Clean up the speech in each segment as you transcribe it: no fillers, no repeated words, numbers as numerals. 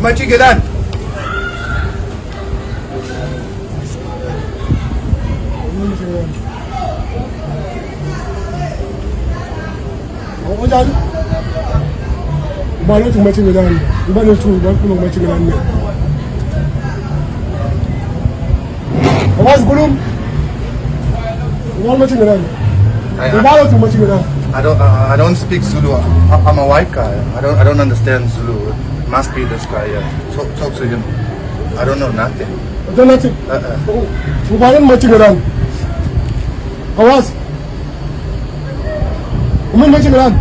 imajikelani Ojan Ubalo tumajikelani ubalo tumajikelani kumajikelani Awas gulum ubalo majikelani ubalo tumajikelani I don't speak Zulu. I'm a white guy. I don't understand Zulu. It must be this guy. Yeah. Talk to him. I don't know nothing. Don't nothing. Ubalo majikelani Awas Umen majikelani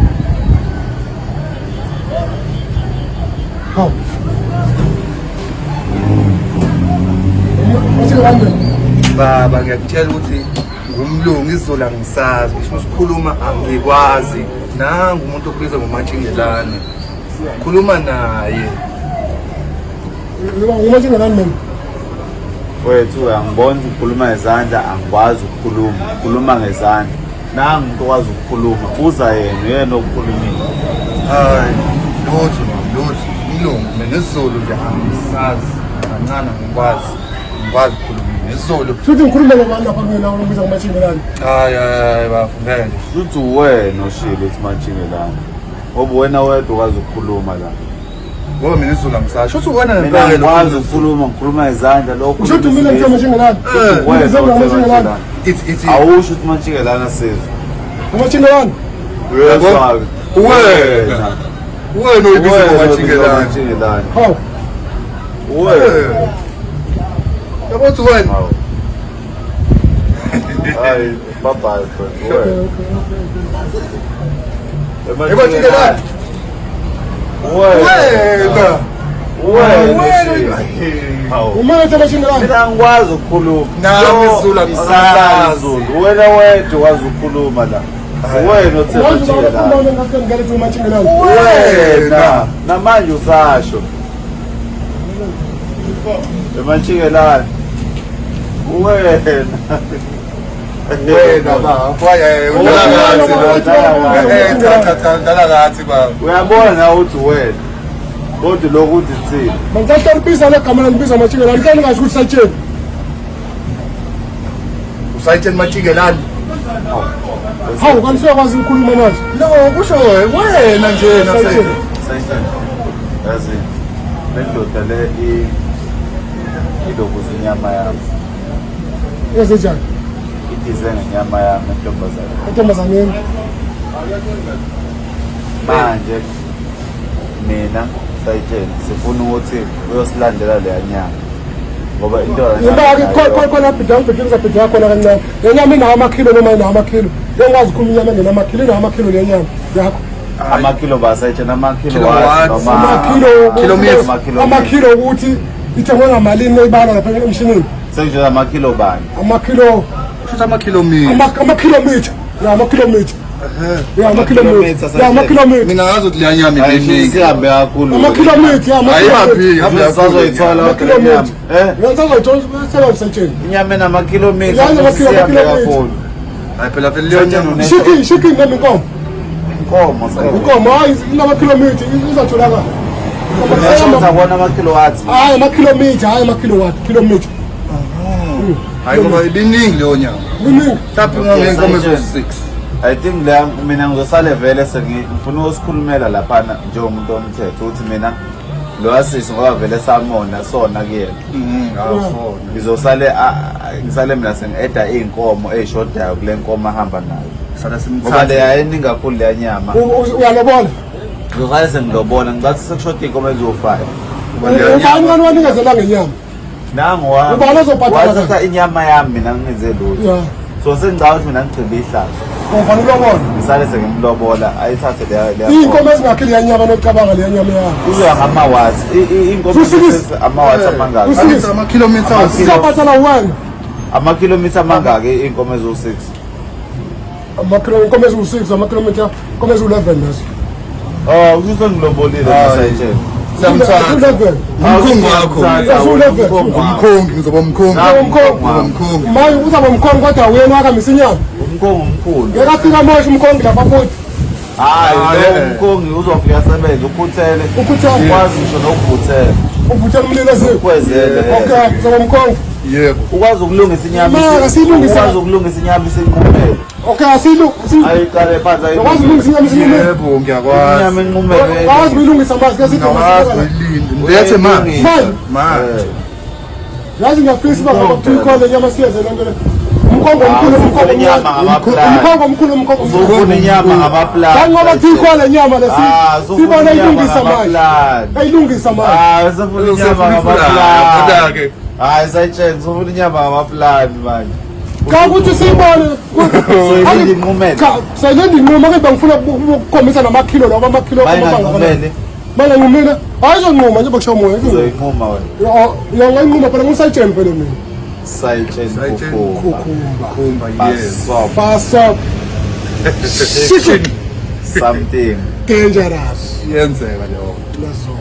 How? Majikelani Baba ngiyakutshela ukuthi ngumlungu izola ngisazi ngisho ukukhuluma angikwazi nangu umuntu obiza ngomatshingelane khuluma naye Umajikelani mina wethu uyangibona ukukhuluma ngezandla angikwazi ukukhuluma ngezandla nangu umuntu okwazi ukukhuluma uza yena okukhulumile hayi lutho umlungu mina isizulu nje angisazi kancane ngikwazi ukukhuluma isizulu Futhi ngikhuluma nabantu lapha mina ubiza ngomajikelani hayi bafungele uthi wena oshilo uthi matshingelana ngoba wena wedwa ukwazi ukukhuluma la ngoba mina isizulu angisazi shothi wena mina nempela ngikwazi ukukhuluma ngikhuluma ngezandla lokho Usho mina ngithe majikelani it's awusho ukuthi matshingelana sizwe Umajikelani uyazwayo wena uyibiza ngomatshingelane How? wena yabothi wena hayi bye friend imatshingelane Uma ngithe majikelani mina ngikwazi ukukhuluma nami isizulu angisazi wena wedwa ukwazi ukukhuluma la wena othe matshingelana wena namanje usasho ematshingelana wena baba ngathi baba uyabona ukuthi wena kodwa lokhu uthi thina Mangithatha libiza legama langibiza majikelani kanti ngazi ukuthi sayitsheni usayitsheni matshingelane Hawu kanti siyakwazi ukukhuluma manje no kusho wena nje Sayitsheni yazi lendoda le ilokuza inyama yami Yezenjani idize ngenyama yami entombazane Entombazaneni manje mina sayitsheni sifuna ukuthi uyosilandela leya nyama ngoba into Yimba khona bidanga bidanga khona kancane lenyama inawo amakhilo noma inawo amakhilo ngiyakwazi ukukhuluma inyama engenamakhilo inawo amakhilo lenyama yakho amakilo basayitshena amakilo amakhilo ukuthi ithengwe ngamalini ebala lapha emshinini senje amakilo bani amakhilo shothi amakhilometer amakhilometer ya amakhilometer ya amakhilometer mina ngazi ukuthi leya nyama iningi sihambe kakhulu amakhilometer hayi sazoyithola nyama Ngiyazoyithola sela sayitsheni inyama enamakilometer Inyama sihambe amakilometer. kakhulu hayi phela leyo nyama shiki nami inkomo inkomo hayi inamakhilometer izatholakala sabona amakilowatts hayi amakhilometer hayi amakilowatt kilometer hayi ngoba ibiningi leyo nyama Miningi mhlawumbe ngenkomo ezo-6 I think la mina ngizosale vele sengifuna ukusikhulumela laphana njengomuntu omthetho ukuthi mina lo asisi ngoba vele samona sona kuyena ngisale mina sengi-eda iy'nkomo ey'shodayo kule nkomo ahamba nayo ngoba leya eningi kakhulu leya nyama uyalobola ngizosale sengilobona ngicathi sekushoda iy'nkomo eziwu-5 ubani wanikezela ngenyama nangu Ubani ozobhadala wathatha inyama yami mina ngingenze lutho ya so sengicabanga ukuthi mina ngigcibe ihlazo uvana ulobona ngisale sengimlobola ayithathe leya iy'nkomo ezingakhi leya nyama nocabanga leya nyama yakho kuzoya ngama-watts iy'nkomo ama-watts amangaki amakhilometer siyabhatala wena amakhilomitha amangaki iy'nkomo eziwu-6 inkomo eziwu-6 amakhilometer inkomo eziwu-11 nazo kusho sengilobolile ngisayitshela umkhongi wakho umkhongi ngizoba umkhongi manje uzaba umkhongi kodwa wena wakamisa inyama umkhongi omkhulu ngeke afika moshe umkhongi lapha futhi hayi yeah. lo umkhongi uzofika sebenza ukhuthele Ukhuthele. ukwazi ngisho nokuvuthela uvuthela umlelezeli ukwezele okay zomkhongo Yebo. ukwazi ukulungisa inyama Mara, silungisa. ukwazi ukulungisa inyama isinqumele okay asilu ayiqale phansi ukwazi ukulungisa inyama isinqume Yebo, ngiyakwazi. inyama inqumele ukwazi ukuyilungisa manje kuyasithi Ngiyakwazi uyilinde. Ndethe manje. Manje. yazi ngiyafisa uba ngabakuthiwa ikhona inyama siyenze lento le umkhongo omkhulu ufuna inyama ngamaplani umkhongo omkhulu umkhongo uzofuna inyama ngamaplani Kanti ngoba kuthiwa ikhona inyama le sibona ilungisa manje ayilungisa manje sifuna inyama Kodwa ngamaplani ke hayi sayitshela sifuna inyama ngamaplani manje kakuthi siyibone soyilinde inqumele sayilinde inqumo ke bengifuna ukukhombisa namakhilo lawo amakhilo bayinganqumele bala ngumina ayizonquma nje bakusho moya uzoyinquma wena uyangayinquma phela ngisayitshela vele mina sayitshela Kumba, yes. basa something dangerous Yenzeka leyo. lezo